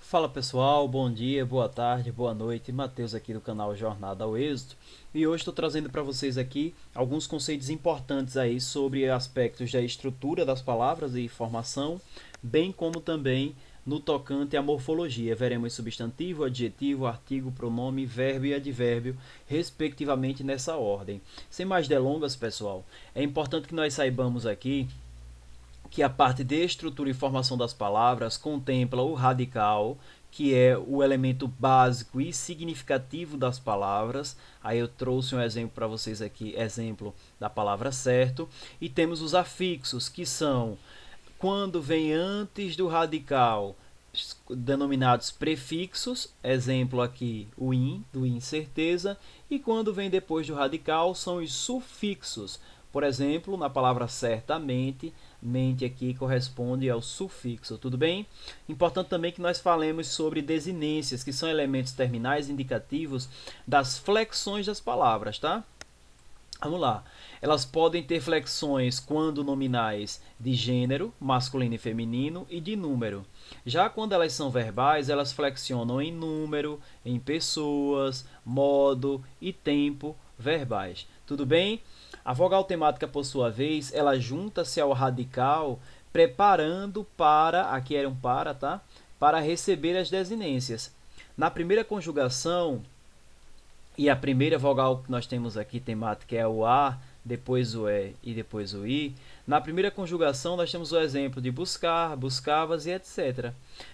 Fala pessoal, bom dia, boa tarde, boa noite. Matheus aqui do canal Jornada ao Êxito. E hoje estou trazendo para vocês aqui alguns conceitos importantes aí sobre aspectos da estrutura das palavras e formação, bem como também no tocante à morfologia. Veremos substantivo, adjetivo, artigo, pronome, verbo e advérbio, respectivamente nessa ordem. Sem mais delongas, pessoal, é importante que nós saibamos aqui que a parte de estrutura e formação das palavras contempla o radical, que é o elemento básico e significativo das palavras. Aí eu trouxe um exemplo para vocês aqui, exemplo da palavra certo. E temos os afixos, que são quando vem antes do radical, denominados prefixos, exemplo aqui o in, do incerteza, e quando vem depois do radical são os sufixos. Por exemplo, na palavra certamente, mente aqui corresponde ao sufixo, tudo bem? Importante também que nós falemos sobre desinências, que são elementos terminais indicativos das flexões das palavras, tá? Vamos lá. Elas podem ter flexões quando nominais de gênero, masculino e feminino, e de número. Já quando elas são verbais, elas flexionam em número, em pessoas, modo e tempo verbais. Tudo bem? A vogal temática, por sua vez, ela junta-se ao radical, preparando para, aqui era um para, tá? Para receber as desinências. Na primeira conjugação, e a primeira vogal que nós temos aqui temática é o A, depois o E e depois o I. Na primeira conjugação, nós temos o exemplo de buscar, buscavas e etc.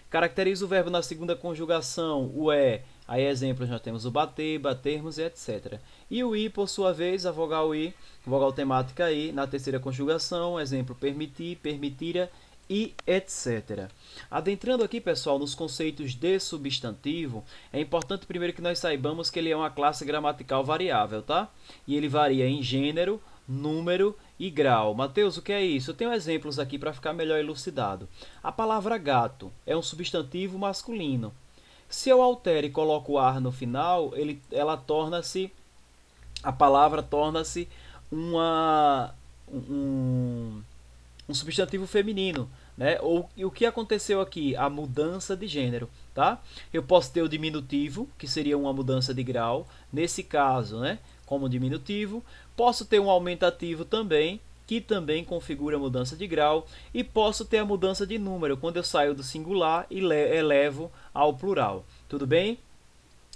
Caracteriza o verbo na segunda conjugação, o E. Aí, exemplos, nós temos o bater, batermos e etc. E o I, por sua vez, a vogal I, vogal temática I, na terceira conjugação, exemplo, permitir, permitira e etc. Adentrando aqui, pessoal, nos conceitos de substantivo, é importante primeiro que nós saibamos que ele é uma classe gramatical variável, tá? E ele varia em gênero, número e grau. Mateus, o que é isso? Eu tenho exemplos aqui para ficar melhor elucidado. A palavra gato é um substantivo masculino. Se eu altero e coloco o ar no final, a palavra torna-se um substantivo feminino, né? O que aconteceu aqui? A mudança de gênero, tá? Eu posso ter o diminutivo, que seria uma mudança de grau, nesse caso, né? Como diminutivo. Posso ter um aumentativo também, que também configura a mudança de grau, e posso ter a mudança de número, quando eu saio do singular e elevo ao plural. Tudo bem?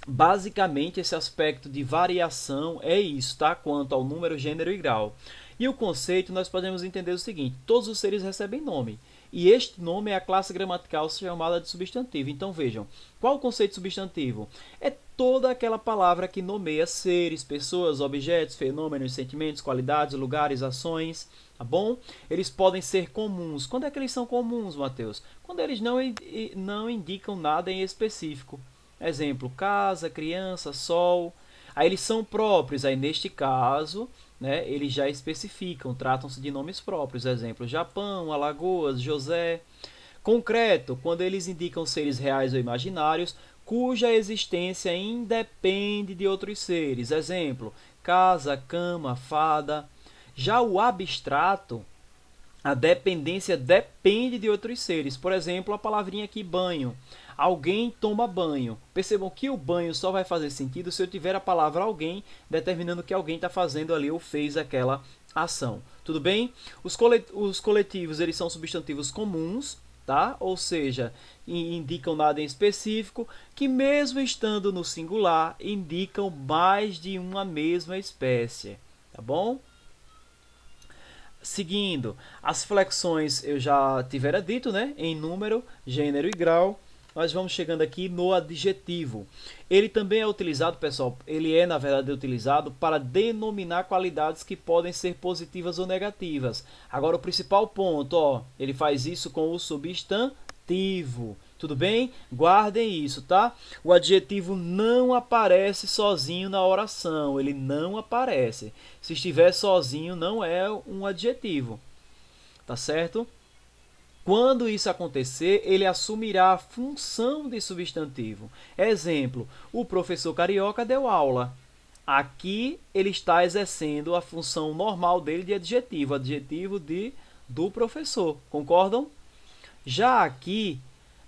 Basicamente, esse aspecto de variação é isso, tá? Quanto ao número, gênero e grau. E o conceito, nós podemos entender o seguinte: todos os seres recebem nome. E este nome é a classe gramatical chamada de substantivo. Então, vejam, qual o conceito de substantivo? É toda aquela palavra que nomeia seres, pessoas, objetos, fenômenos, sentimentos, qualidades, lugares, ações, tá bom? Eles podem ser comuns. Quando é que eles são comuns, Mateus? Quando eles não indicam nada em específico. Exemplo, casa, criança, sol. Aí eles são próprios, aí neste caso, né, eles já especificam, tratam-se de nomes próprios. Exemplo, Japão, Alagoas, José. Concreto, quando eles indicam seres reais ou imaginários, cuja existência independe de outros seres. Exemplo, casa, cama, fada. Já o abstrato, a dependência depende de outros seres. Por exemplo, a palavrinha aqui, banho. Alguém toma banho. Percebam que o banho só vai fazer sentido se eu tiver a palavra alguém, determinando que alguém está fazendo ali ou fez aquela ação. Tudo bem? Os coletivos, eles são substantivos comuns, tá? Ou seja, indicam nada em específico, que mesmo estando no singular, indicam mais de uma mesma espécie. Tá bom? Seguindo, as flexões eu já tivera dito, né? Em número, gênero e grau. Nós vamos chegando aqui no adjetivo. Ele também é utilizado, pessoal, ele é, na verdade, utilizado para denominar qualidades que podem ser positivas ou negativas. Agora, o principal ponto, ó, ele faz isso com o substantivo. Tudo bem? Guardem isso, tá? O adjetivo não aparece sozinho na oração. Ele não aparece. Se estiver sozinho, não é um adjetivo. Tá certo? Quando isso acontecer, ele assumirá a função de substantivo. Exemplo, o professor Carioca deu aula. Aqui ele está exercendo a função normal dele de adjetivo do professor. Concordam? Já aqui,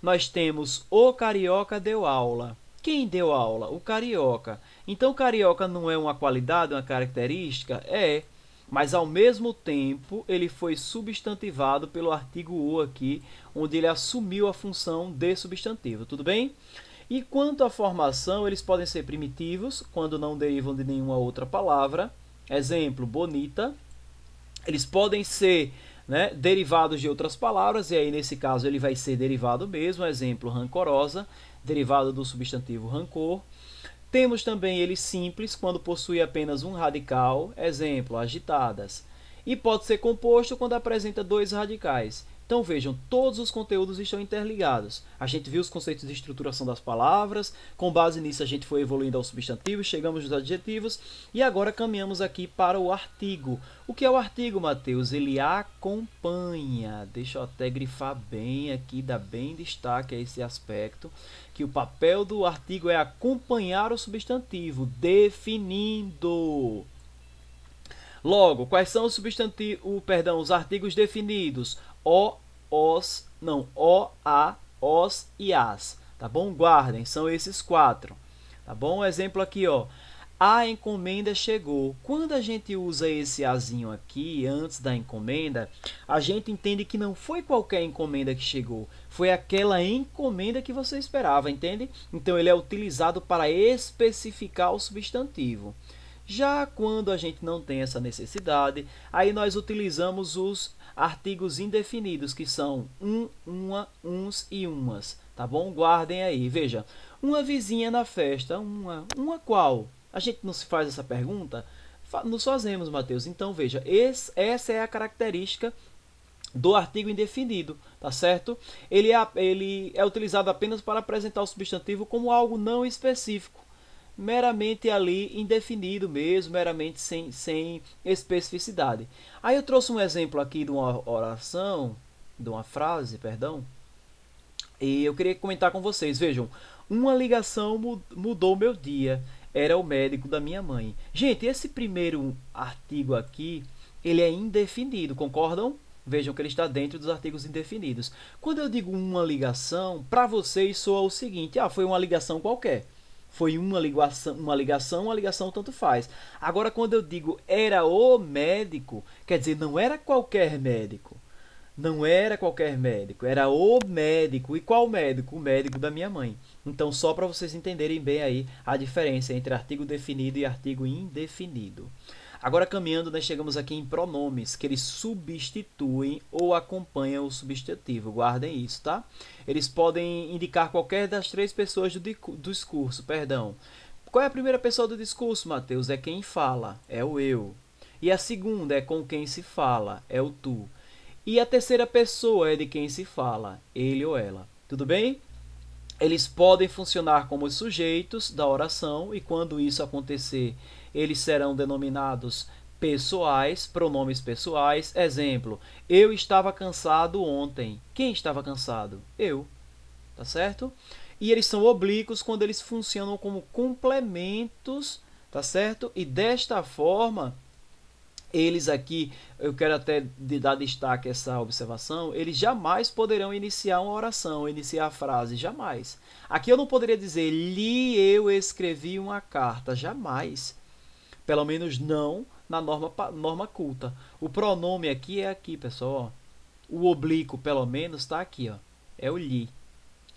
nós temos o carioca deu aula. Quem deu aula? O carioca. Então, o carioca não é uma qualidade, uma característica? É. Mas, ao mesmo tempo, ele foi substantivado pelo artigo o aqui, onde ele assumiu a função de substantivo. Tudo bem? E quanto à formação, eles podem ser primitivos, quando não derivam de nenhuma outra palavra. Exemplo, bonita. Eles podem ser, né, derivados de outras palavras, e aí nesse caso ele vai ser derivado mesmo. Exemplo, rancorosa, derivado do substantivo rancor. Temos também eles simples, quando possui apenas um radical. Exemplo, agitadas. E pode ser composto quando apresenta dois radicais. Então vejam, todos os conteúdos estão interligados. A gente viu os conceitos de estruturação das palavras, com base nisso a gente foi evoluindo aos substantivos, chegamos nos adjetivos e agora caminhamos aqui para o artigo. O que é o artigo, Mateus? Ele acompanha. Deixa eu até grifar bem aqui, dar bem destaque a esse aspecto, que o papel do artigo é acompanhar o substantivo, definindo. Logo, quais são os os artigos definidos? O, os, não, o, a, os e as. Tá bom? Guardem, são esses quatro. Tá bom? Exemplo aqui, ó. A encomenda chegou. Quando a gente usa esse azinho aqui, antes da encomenda, a gente entende que não foi qualquer encomenda que chegou. Foi aquela encomenda que você esperava, entende? Então, ele é utilizado para especificar o substantivo. Já quando a gente não tem essa necessidade, aí nós utilizamos os artigos indefinidos, que são uma, uns e umas, tá bom? Guardem aí, veja, uma vizinha na festa, uma qual? A gente não se faz essa pergunta? Nos fazemos, Mateus. Então, veja, essa é a característica do artigo indefinido, tá certo? Ele é utilizado apenas para apresentar o substantivo como algo não específico, meramente ali indefinido mesmo, meramente sem especificidade. Aí eu trouxe um exemplo aqui de uma oração, de uma frase, perdão, e eu queria comentar com vocês. Vejam, uma ligação mudou meu dia, era o médico da minha mãe. Gente, esse primeiro artigo aqui, ele é indefinido, concordam? Vejam que ele está dentro dos artigos indefinidos. Quando eu digo uma ligação, para vocês soa o seguinte: foi uma ligação qualquer. Foi uma ligação tanto faz. Agora, quando eu digo era o médico, quer dizer, não era qualquer médico. Não era qualquer médico, era o médico. E qual médico? O médico da minha mãe. Então, só para vocês entenderem bem aí a diferença entre artigo definido e artigo indefinido. Agora, caminhando, nós chegamos aqui em pronomes, que eles substituem ou acompanham o substantivo. Guardem isso, tá? Eles podem indicar qualquer das três pessoas do discurso, perdão. Qual é a primeira pessoa do discurso, Mateus? É quem fala, é o eu. E a segunda é com quem se fala, é o tu. E a terceira pessoa é de quem se fala, ele ou ela. Tudo bem? Eles podem funcionar como os sujeitos da oração, e quando isso acontecer, eles serão denominados pessoais, pronomes pessoais. Exemplo, eu estava cansado ontem. Quem estava cansado? Eu. Tá certo? E eles são oblíquos quando eles funcionam como complementos, tá certo? E desta forma, eles aqui, eu quero até dar destaque a essa observação, eles jamais poderão iniciar uma oração, iniciar a frase, jamais. Aqui eu não poderia dizer, eu escrevi uma carta, jamais. Pelo menos não na norma culta. O pronome aqui é aqui, pessoal. Ó. O oblíquo, pelo menos, está aqui. Ó. É o lhe.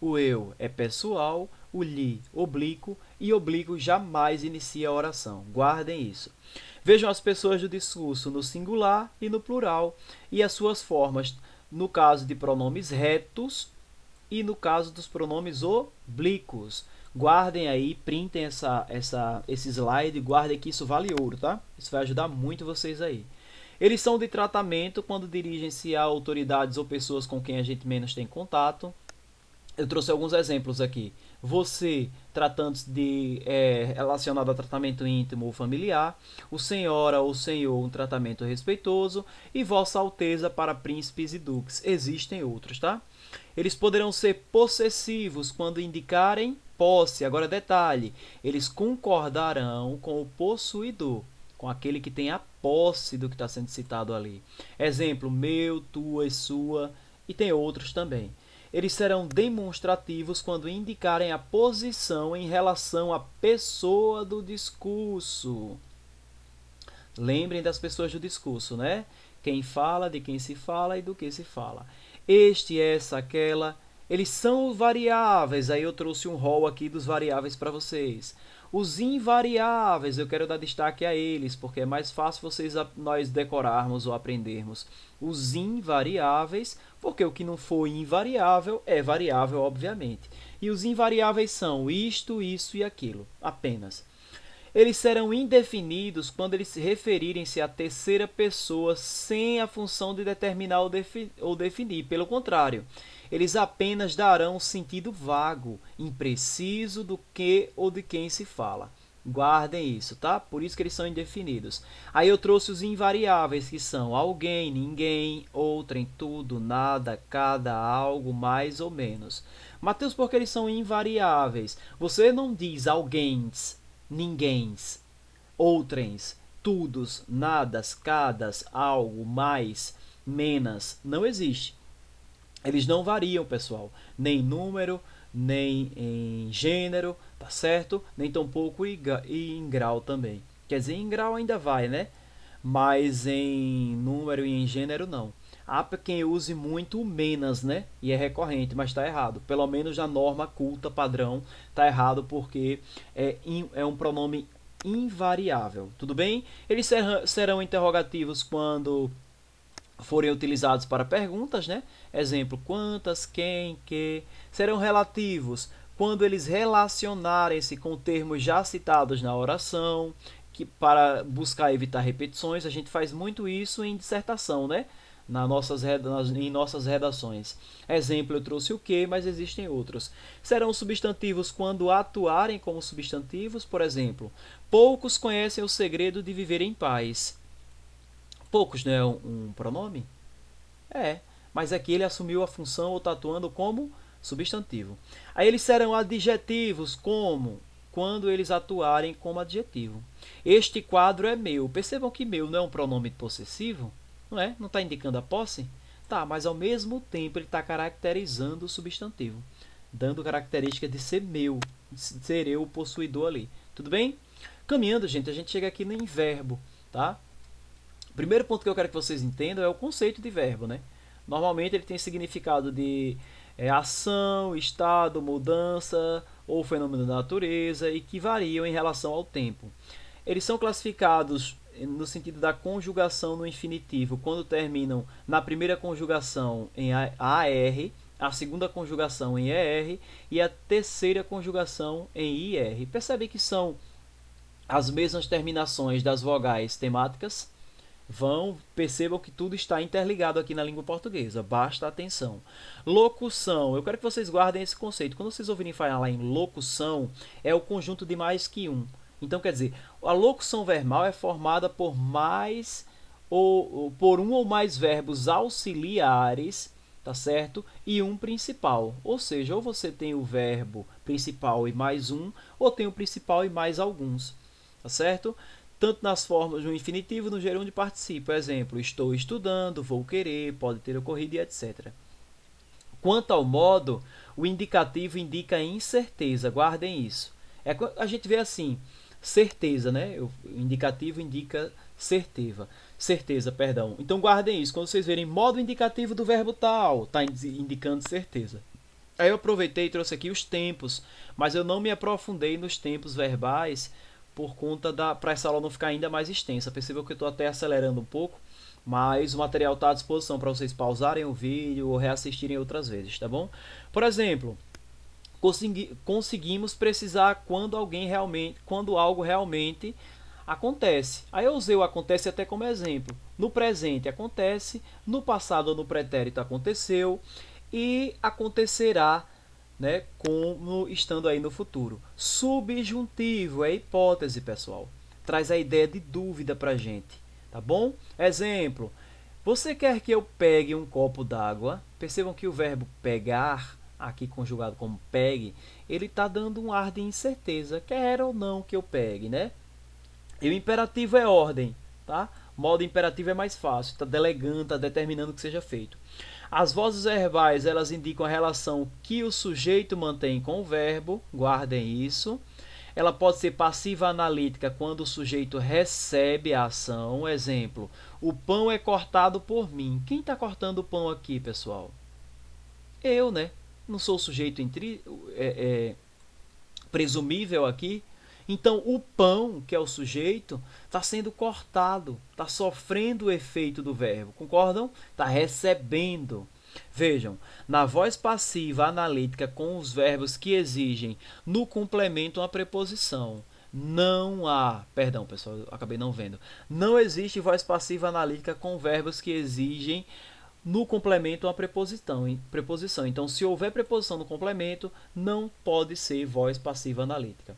O eu é pessoal, o lhe, oblíquo, e oblíquo jamais inicia a oração. Guardem isso. Vejam as pessoas do discurso no singular e no plural, e as suas formas, no caso de pronomes retos e no caso dos pronomes oblíquos. Guardem aí, printem esse slide, guardem que isso vale ouro, tá? Isso vai ajudar muito vocês aí. Eles são de tratamento quando dirigem-se a autoridades ou pessoas com quem a gente menos tem contato. Eu trouxe alguns exemplos aqui. Você, tratando-se de relacionado a tratamento íntimo ou familiar. O senhora ou senhor, um tratamento respeitoso. E Vossa Alteza para príncipes e duques. Existem outros, tá? Eles poderão ser possessivos quando indicarem posse. Agora, detalhe, eles concordarão com o possuidor, com aquele que tem a posse do que está sendo citado ali. Exemplo, meu, tua, sua, e tem outros também. Eles serão demonstrativos quando indicarem a posição em relação à pessoa do discurso. Lembrem das pessoas do discurso, né? Quem fala, de quem se fala e do que se fala. Este, essa, aquela. Eles são variáveis. Aí eu trouxe um rol aqui dos variáveis para vocês. Os invariáveis, eu quero dar destaque a eles, porque é mais fácil nós decorarmos ou aprendermos. Os invariáveis, porque o que não for invariável é variável, obviamente. E os invariáveis são isto, isso e aquilo, apenas. Eles serão indefinidos quando eles se referirem-se à terceira pessoa sem a função de determinar ou definir. Pelo contrário, eles apenas darão um sentido vago, impreciso do que ou de quem se fala. Guardem isso, tá? Por isso que eles são indefinidos. Aí eu trouxe os invariáveis, que são alguém, ninguém, outrem, tudo, nada, cada, algo, mais ou menos. Mateus, por que eles são invariáveis? Você não diz alguéms, ninguéms, outrens, tudos, nadas, cadas, algo, mais, menos. Não existe. Eles não variam, pessoal. Nem em número, nem em gênero, tá certo? Nem tampouco em grau também. Quer dizer, em grau ainda vai, né? Mas em número e em gênero não. Há quem use muito o menos, né? E é recorrente, mas está errado. Pelo menos na norma culta padrão está errado porque é um pronome invariável. Tudo bem? Eles serão interrogativos quando forem utilizados para perguntas, né? Exemplo, quantas, quem, que. Serão relativos quando eles relacionarem-se com termos já citados na oração, que para buscar evitar repetições. A gente faz muito isso em dissertação, né? Em nossas redações. Exemplo, eu trouxe o que, mas existem outros. Serão substantivos quando atuarem como substantivos, por exemplo, poucos conhecem o segredo de viver em paz. Poucos não é um pronome? É, mas aqui ele assumiu a função ou está atuando como substantivo. Aí eles serão adjetivos como quando eles atuarem como adjetivo. Este quadro é meu. Percebam que meu não é um pronome possessivo, não é? Não está indicando a posse? Tá, mas ao mesmo tempo ele está caracterizando o substantivo, dando característica de ser meu, de ser eu o possuidor ali. Tudo bem? Caminhando, gente, a gente chega aqui no verbo, tá? O primeiro ponto que eu quero que vocês entendam é o conceito de verbo, né? Normalmente ele tem significado de ação, estado, mudança ou fenômeno da natureza e que variam em relação ao tempo. Eles são classificados no sentido da conjugação no infinitivo, quando terminam na primeira conjugação em AR, a segunda conjugação em ER e a terceira conjugação em IR. Percebe que são as mesmas terminações das vogais temáticas? Percebam que tudo está interligado aqui na língua portuguesa, basta atenção. Locução, eu quero que vocês guardem esse conceito. Quando vocês ouvirem falar em locução, é o conjunto de mais que um. Então, quer dizer, a locução verbal é formada por por um ou mais verbos auxiliares, tá certo? E um principal. Ou seja, ou você tem o verbo principal e mais um, ou tem o principal e mais alguns, tá certo? Tanto nas formas no infinitivo, no gerúndio participo. Exemplo, estou estudando, vou querer, pode ter ocorrido e etc. Quanto ao modo, o indicativo indica incerteza, guardem isso. A gente vê assim, certeza, né? O indicativo indica certeza, perdão. Então guardem isso, quando vocês verem modo indicativo do verbo tal, está indicando certeza. Aí eu aproveitei e trouxe aqui os tempos, mas eu não me aprofundei nos tempos verbais, por conta para essa aula não ficar ainda mais extensa. Percebeu que eu estou até acelerando um pouco, mas o material está à disposição para vocês pausarem o vídeo ou reassistirem outras vezes, tá bom? Por exemplo, conseguimos precisar quando algo realmente acontece. Aí eu usei o acontece até como exemplo. No presente acontece, no passado ou no pretérito aconteceu e acontecerá, né, como estando aí no futuro. Subjuntivo é hipótese, pessoal. Traz a ideia de dúvida para a gente, tá bom? Exemplo, você quer que eu pegue um copo d'água? Percebam que o verbo pegar, aqui conjugado como pegue, ele está dando um ar de incerteza. Quer ou não que eu pegue, né? E o imperativo é ordem, tá? Modo imperativo é mais fácil, está delegando, está determinando que seja feito. As vozes verbais, elas indicam a relação que o sujeito mantém com o verbo, guardem isso. Ela pode ser passiva analítica quando o sujeito recebe a ação. Exemplo, o pão é cortado por mim. Quem está cortando o pão aqui, pessoal? Eu, né? Não sou o sujeito presumível aqui. Então, o pão, que é o sujeito, está sendo cortado, está sofrendo o efeito do verbo. Concordam? Está recebendo. Vejam, na voz passiva analítica com os verbos que exigem no complemento uma preposição. Não há, perdão pessoal, eu acabei não vendo. Não existe voz passiva analítica com verbos que exigem no complemento uma preposição. Então, se houver preposição no complemento, não pode ser voz passiva analítica.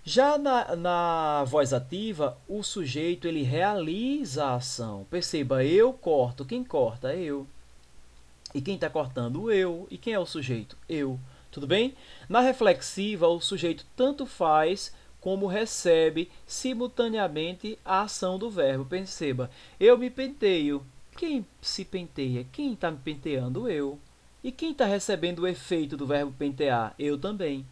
Já na voz ativa, o sujeito ele realiza a ação. Perceba, eu corto. Quem corta? Eu. E quem está cortando? Eu. E quem é o sujeito? Eu. Tudo bem? Na reflexiva, o sujeito tanto faz como recebe simultaneamente a ação do verbo. Perceba, eu me penteio. Quem se penteia? Quem está me penteando? Eu. E quem está recebendo o efeito do verbo pentear? Eu também.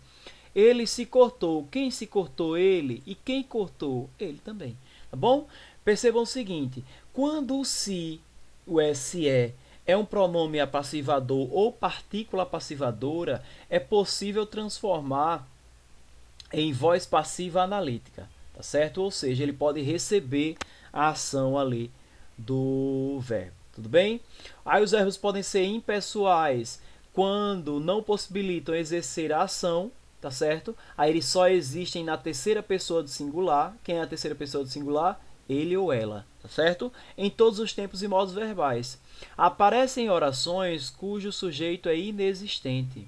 Ele se cortou. Quem se cortou? Ele. E quem cortou? Ele também. Tá bom? Percebam o seguinte, quando o se, o se é um pronome apassivador ou partícula passivadora, é possível transformar em voz passiva analítica, tá certo? Ou seja, ele pode receber a ação ali do verbo, tudo bem? Aí os verbos podem ser impessoais quando não possibilitam exercer a ação, tá certo? Aí eles só existem na terceira pessoa do singular. Quem é a terceira pessoa do singular? Ele ou ela, tá certo? Em todos os tempos e modos verbais. Aparecem orações cujo sujeito é inexistente.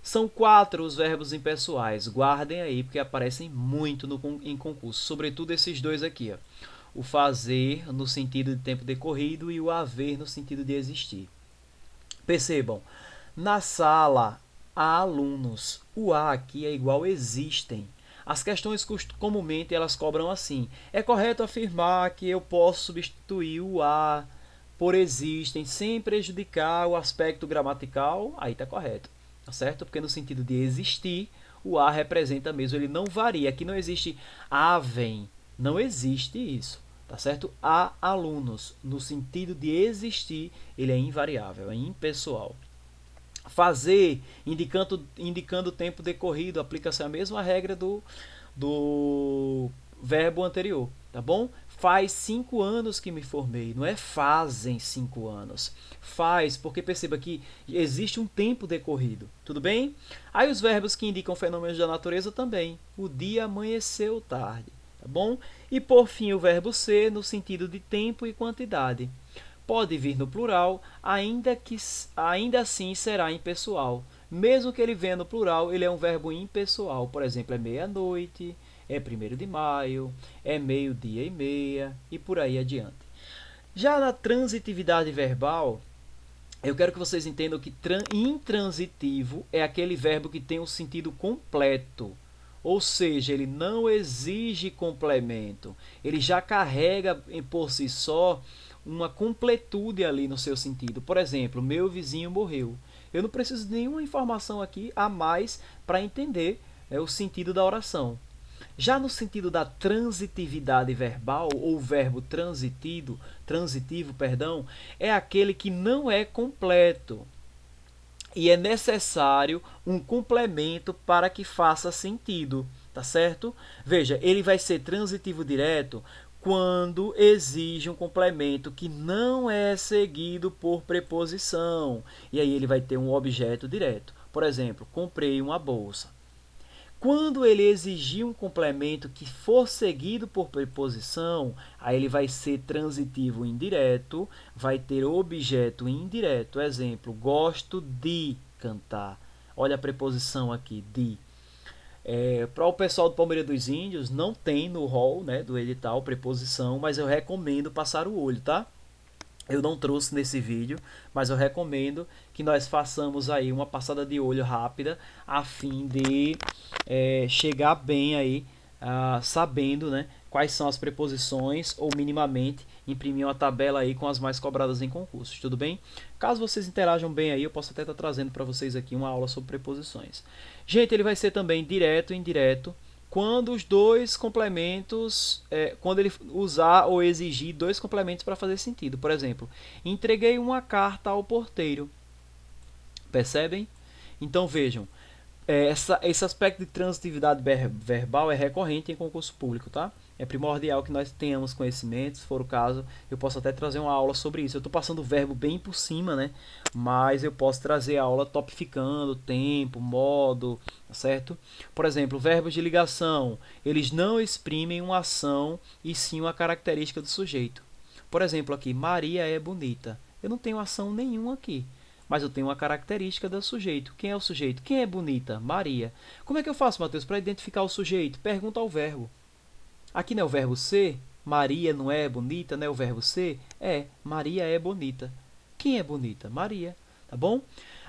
São 4 os verbos impessoais. Guardem aí, porque aparecem muito em concurso. Sobretudo esses dois aqui. Ó. O fazer, no sentido de tempo decorrido, e o haver, no sentido de existir. Percebam, na sala há alunos. O há aqui é igual existem. As questões comumente elas cobram assim. É correto afirmar que eu posso substituir o há por existem sem prejudicar o aspecto gramatical? Aí está correto, tá certo? Porque no sentido de existir, o há representa mesmo, ele não varia. Aqui não existe havem, não existe isso, tá certo? Há alunos, no sentido de existir, ele é invariável, é impessoal. Fazer, indicando o tempo decorrido, aplica-se a mesma regra do verbo anterior, tá bom? Faz 5 anos que me formei, não é fazem 5 anos. Faz, porque perceba que existe um tempo decorrido, tudo bem? Aí os verbos que indicam fenômenos da natureza também. O dia amanheceu tarde, tá bom? E por fim o verbo ser no sentido de tempo e quantidade. Pode vir no plural, ainda assim será impessoal. Mesmo que ele venha no plural, ele é um verbo impessoal. Por exemplo, é meia-noite, é 1º de maio, é meio-dia e meia, e por aí adiante. Já na transitividade verbal, eu quero que vocês entendam que intransitivo é aquele verbo que tem um sentido completo. Ou seja, ele não exige complemento. Ele já carrega por si só uma completude ali no seu sentido. Por exemplo, meu vizinho morreu. Eu não preciso de nenhuma informação aqui a mais para entender o sentido da oração. Já no sentido da transitividade verbal, ou verbo transitivo, é aquele que não é completo. E é necessário um complemento para que faça sentido, tá certo? Veja, ele vai ser transitivo direto quando exige um complemento que não é seguido por preposição. E aí ele vai ter um objeto direto. Por exemplo, comprei uma bolsa. Quando ele exigir um complemento que for seguido por preposição, aí ele vai ser transitivo indireto, vai ter objeto indireto. Exemplo, gosto de cantar. Olha a preposição aqui, de. Para o pessoal do Palmeiras dos Índios, não tem no rol, né, do edital preposição, mas eu recomendo passar o olho, tá? Eu não trouxe nesse vídeo, mas eu recomendo que nós façamos aí uma passada de olho rápida, a fim de chegar bem aí, sabendo, né, quais são as preposições ou minimamente imprimir uma tabela aí com as mais cobradas em concursos, tudo bem? Caso vocês interajam bem aí, eu posso até estar trazendo para vocês aqui uma aula sobre preposições. Gente, ele vai ser também direto e indireto quando os dois complementos, quando ele usar ou exigir dois complementos para fazer sentido. Por exemplo, entreguei uma carta ao porteiro. Percebem? Então vejam, esse aspecto de transitividade verbal é recorrente em concurso público, tá? É primordial que nós tenhamos conhecimentos, se for o caso, eu posso até trazer uma aula sobre isso. Eu estou passando o verbo bem por cima, né? Mas eu posso trazer a aula topificando tempo, modo, certo? Por exemplo, verbos de ligação, eles não exprimem uma ação e sim uma característica do sujeito. Por exemplo, aqui, Maria é bonita. Eu não tenho ação nenhuma aqui, mas eu tenho uma característica do sujeito. Quem é o sujeito? Quem é bonita? Maria. Como é que eu faço, Matheus, para identificar o sujeito? Pergunta ao verbo. Aqui não é o verbo ser? Maria não é bonita, não é o verbo ser? Maria é bonita. Quem é bonita? Maria. Tá bom?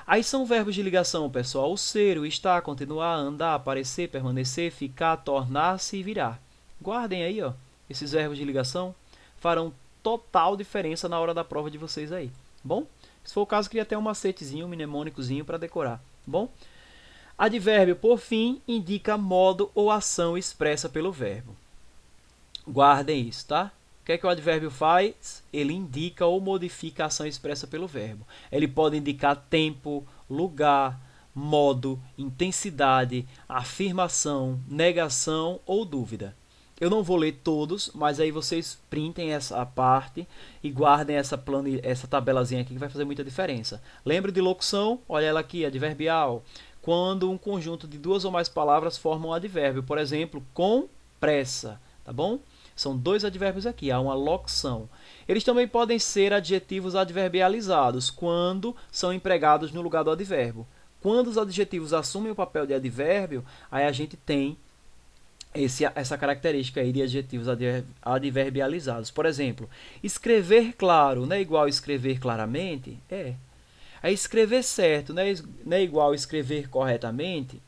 Aí são verbos de ligação, pessoal. O ser, o estar, continuar, andar, aparecer, permanecer, ficar, tornar-se e virar. Guardem aí, ó. Esses verbos de ligação farão total diferença na hora da prova de vocês aí. Bom? Se for o caso, queria até um macetezinho, um mnemônicozinho para decorar. Bom? Advérbio, por fim, indica modo ou ação expressa pelo verbo. Guardem isso, tá? O que é que o advérbio faz? Ele indica ou modifica a ação expressa pelo verbo. Ele pode indicar tempo, lugar, modo, intensidade, afirmação, negação ou dúvida. Eu não vou ler todos, mas aí vocês printem essa parte e guardem essa tabelazinha aqui que vai fazer muita diferença. Lembra de locução? Olha ela aqui, adverbial. Quando um conjunto de duas ou mais palavras formam um advérbio. Por exemplo, com pressa, tá bom? São dois advérbios aqui, há uma locução. Eles também podem ser adjetivos adverbializados, quando são empregados no lugar do advérbio. Quando os adjetivos assumem o papel de advérbio, aí a gente tem essa característica aí de adjetivos adverbializados. Por exemplo, escrever claro não é igual a escrever claramente? É escrever certo não é igual a escrever corretamente?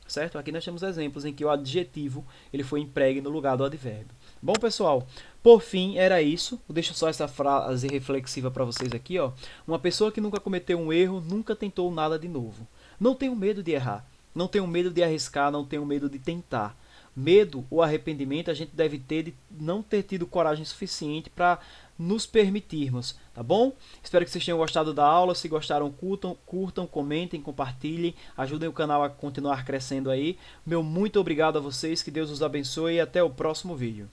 Certo? Aqui nós temos exemplos em que o adjetivo ele foi empregue no lugar do advérbio. Bom, pessoal, por fim, era isso. Deixo só essa frase reflexiva para vocês aqui. Ó. Uma pessoa que nunca cometeu um erro, nunca tentou nada de novo. Não tenho medo de errar, não tenho medo de arriscar, não tenho medo de tentar. Medo ou arrependimento a gente deve ter de não ter tido coragem suficiente para nos permitirmos, tá bom? Espero que vocês tenham gostado da aula. Se gostaram, curtam, comentem, compartilhem, ajudem o canal a continuar crescendo aí. Meu muito obrigado a vocês, que Deus os abençoe e até o próximo vídeo.